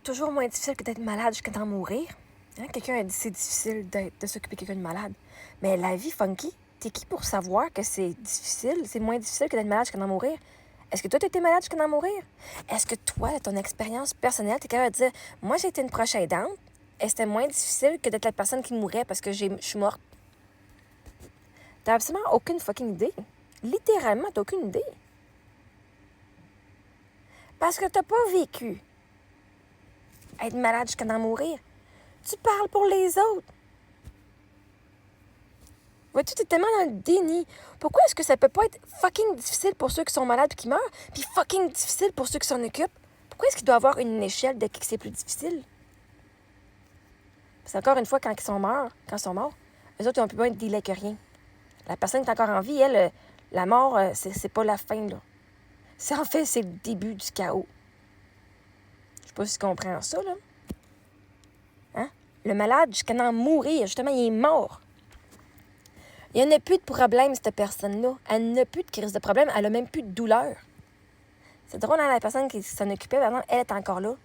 toujours moins difficile que d'être malade jusqu'à d'en mourir. Hein? Quelqu'un a dit c'est difficile de s'occuper de quelqu'un de malade. Mais la vie, Funky, t'es qui pour savoir que c'est difficile, c'est moins difficile que d'être malade jusqu'à d'en mourir? Est-ce que toi, t'as été malade jusqu'à d'en mourir? Est-ce que toi, de ton expérience personnelle, t'es capable de dire moi, j'ai été une proche aidante et c'était moins difficile que d'être la personne qui mourait parce que je suis morte? T'as absolument aucune fucking idée. Littéralement, t'as aucune idée. Parce que t'as pas vécu être malade jusqu'à d'en mourir. Tu parles pour les autres. Vois-tu, t'es tellement dans le déni. Pourquoi est-ce que ça peut pas être fucking difficile pour ceux qui sont malades et qui meurent, puis fucking difficile pour ceux qui s'en occupent? Pourquoi est-ce qu'il doit y avoir une échelle de qui c'est plus difficile? C'est encore une fois, quand ils sont morts, eux autres, ils ont plus besoin de dealer que rien. La personne qui est encore en vie, elle, la mort, c'est pas la fin, là. En fait, c'est le début du chaos. Je sais pas si tu comprends ça, là. Hein? Le malade, jusqu'à en mourir, justement, il est mort. Il n'y en a plus de problème, cette personne-là. Elle n'a plus de crise de problème. Elle n'a même plus de douleur. C'est drôle, hein, la personne qui s'en occupait, maintenant, elle est encore là.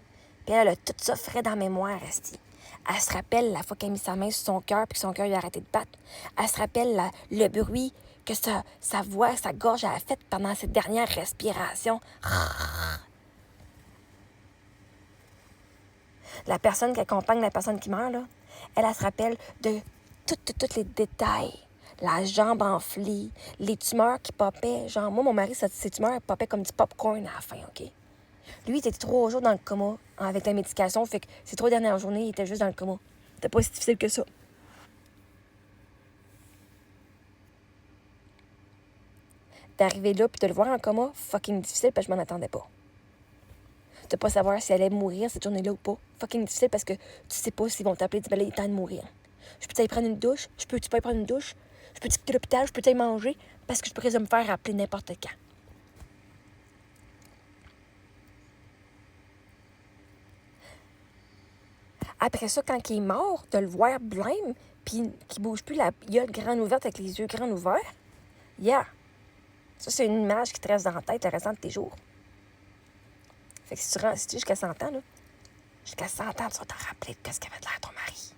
Puis elle a tout ça frais dans la mémoire, esti. Elle se rappelle la fois qu'elle a mis sa main sur son cœur puis que son cœur a arrêté de battre. Elle se rappelle le bruit que sa voix, sa gorge a fait pendant cette dernière respiration. La personne qui accompagne la personne qui meurt, là, elle se rappelle de tous les détails. La jambe enflée, les tumeurs qui popaient. Genre, moi, mon mari, ses tumeurs popaient comme du popcorn à la fin, OK? Lui, il était 3 jours dans le coma avec la médication. Fait que ces 3 dernières journées, il était juste dans le coma. C'était pas si difficile que ça. D'arriver là puis de le voir en coma, fucking difficile parce que je m'en attendais pas. De pas savoir si elle allait mourir cette journée-là ou pas. Fucking difficile parce que tu sais pas s'ils vont t'appeler et dire, ben là, il est temps de mourir. Je peux-tu aller prendre une douche? Tu peux aller prendre une douche? Je peux-tu quitter l'hôpital? Je peux aller manger? Parce que je pourrais me faire appeler n'importe quand. Après ça, quand il est mort, de le voir blême, puis qu'il bouge plus, la gueule grande ouverte avec les yeux grands ouverts, yeah. Ça, c'est une image qui te reste dans la tête le restant de tes jours. Fait que si tu restes jusqu'à 100 ans, là, jusqu'à 100 ans, tu vas t'en rappeler de ce qu'avait de l'air ton mari.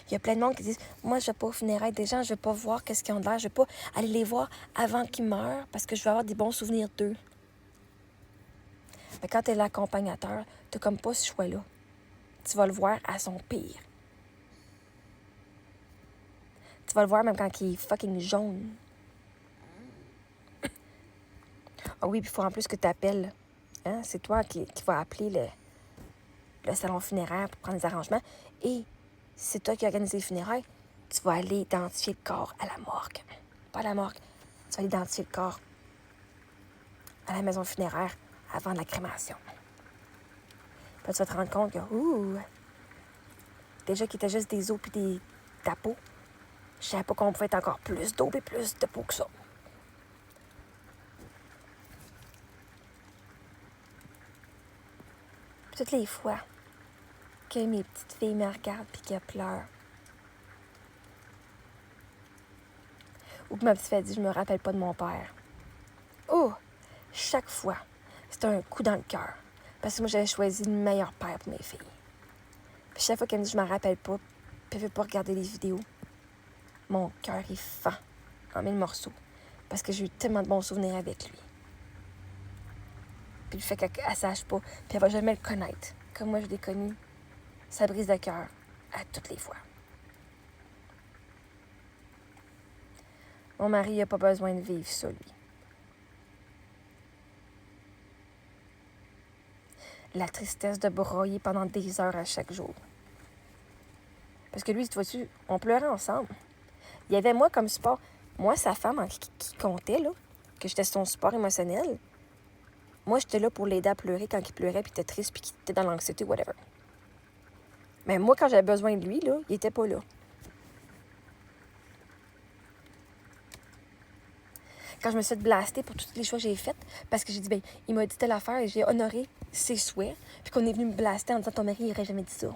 Il y a plein de monde qui disent « Moi, je vais pas aux funérailles des gens, je vais pas voir qu'est-ce qu'ils ont de l'air, je vais pas aller les voir avant qu'ils meurent parce que je vais avoir des bons souvenirs d'eux. » Mais quand t'es l'accompagnateur, t'as comme pas ce choix-là. Tu vas le voir à son pire. Tu vas le voir même quand il est fucking jaune. Ah oui, puis il faut en plus que tu appelles. Hein? C'est toi qui vas appeler le salon funéraire pour prendre les arrangements. Et si c'est toi qui organise les funérailles, tu vas aller identifier le corps à la morgue. Pas à la morgue. Tu vas aller identifier le corps à la maison funéraire avant la crémation. Puis là, tu vas te rendre compte que, déjà qu'il était juste des os puis de la peau, je savais pas qu'on pouvait être encore plus d'eau et plus de peau que ça. Puis toutes les fois que mes petites filles me regardent puis qu'elles pleurent, ou que ma petite fille dit « Je me rappelle pas de mon père ». Oh! Chaque fois, c'est un coup dans le cœur. Parce que moi, j'avais choisi le meilleur père pour mes filles. Puis chaque fois qu'elle me dit « Je m'en rappelle pas », puis elle veut pas regarder les vidéos, mon cœur est fend en 1000 morceaux. Parce que j'ai eu tellement de bons souvenirs avec lui. Puis le fait qu'elle sache pas, puis elle va jamais le connaître, comme moi je l'ai connu, ça brise le cœur à toutes les fois. Mon mari n'a pas besoin de vivre ça, lui. La tristesse de broyer pendant des heures à chaque jour. Parce que lui, tu vois-tu, on pleurait ensemble. Il y avait moi comme support. Moi, sa femme qui comptait, là, que j'étais son support émotionnel. Moi, j'étais là pour l'aider à pleurer quand il pleurait, puis il était triste, puis qu'il était dans l'anxiété, whatever. Mais moi, quand j'avais besoin de lui, là, il était pas là. Quand je me suis fait blaster pour toutes les choix que j'ai faites, parce que j'ai dit, ben, il m'a dit telle affaire et j'ai honoré ses souhaits, puis qu'on est venu me blaster en disant, ton mari, il aurait jamais dit ça.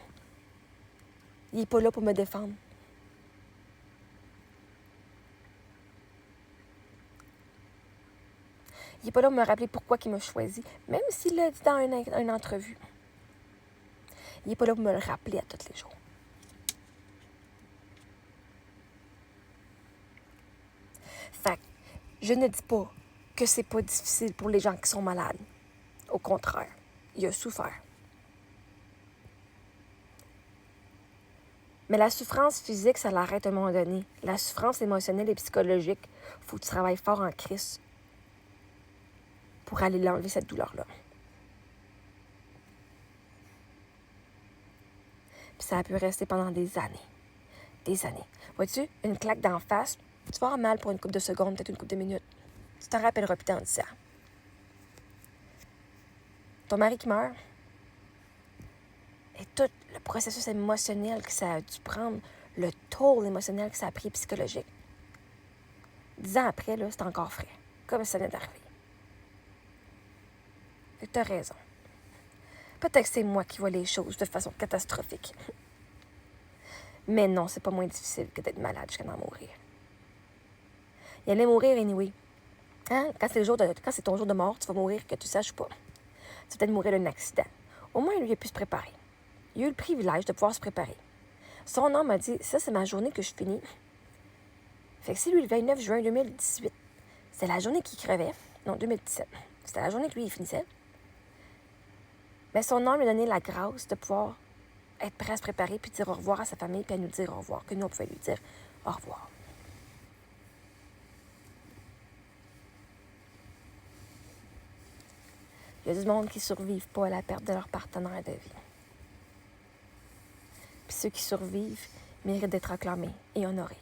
Il est pas là pour me défendre. Il est pas là pour me rappeler pourquoi il m'a choisi, même s'il l'a dit dans une entrevue. Il n'est pas là pour me le rappeler à tous les jours. Fait que je ne dis pas que c'est pas difficile pour les gens qui sont malades. Au contraire, il a souffert. Mais la souffrance physique, ça l'arrête à un moment donné. La souffrance émotionnelle et psychologique, il faut que tu travailles fort en crise pour aller l'enlever, cette douleur-là. Puis ça a pu rester pendant des années. Des années. Vois-tu, une claque d'en face, tu vas avoir mal pour une couple de secondes, peut-être une couple de minutes. Tu t'en rappelleras plus tant de ça. Ton mari qui meurt, et tout le processus émotionnel que ça a dû prendre, le toll émotionnel que ça a pris psychologique. 10 ans après, là, c'est encore frais. Comme si ça venait d'arriver. Et tu as raison. Peut-être que c'est moi qui vois les choses de façon catastrophique. Mais non, c'est pas moins difficile que d'être malade jusqu'à en mourir. Il allait mourir anyway. Hein? Quand c'est ton jour de mort, tu vas mourir que tu saches pas. Tu vas peut-être mourir d'un accident. Au moins, lui, il a pu se préparer. Il a eu le privilège de pouvoir se préparer. Son homme m'a dit, ça, c'est ma journée que je finis. Fait que si lui, le 29 juin 2018, c'est la journée qu'il crevait. Non, 2017. C'était la journée que lui, il finissait. Mais son homme lui a donné la grâce de pouvoir être prêt à se préparer puis dire au revoir à sa famille puis à nous dire au revoir. Que nous, on pouvait lui dire au revoir. Il y a du monde qui ne survivent pas à la perte de leur partenaire de vie. Puis ceux qui survivent méritent d'être acclamés et honorés.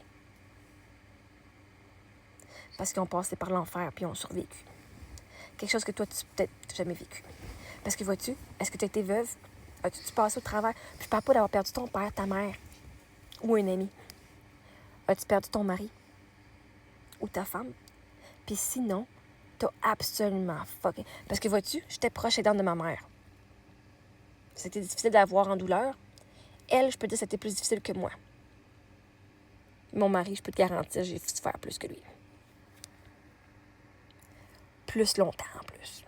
Parce qu'ils ont passé par l'enfer puis ont survécu. Quelque chose que toi, tu peut-être jamais vécu. Parce que vois-tu, est-ce que tu as été veuve? As-tu passé au travers? Puis je parle pas d'avoir perdu ton père, ta mère ou un ami. As-tu perdu ton mari ou ta femme? Puis sinon, t'as absolument fucking... Parce que vois-tu, j'étais proche aidante de ma mère. C'était difficile d'avoir en douleur. Elle, je peux te dire, c'était plus difficile que moi. Mon mari, je peux te garantir, j'ai souffert plus que lui. Plus longtemps en plus.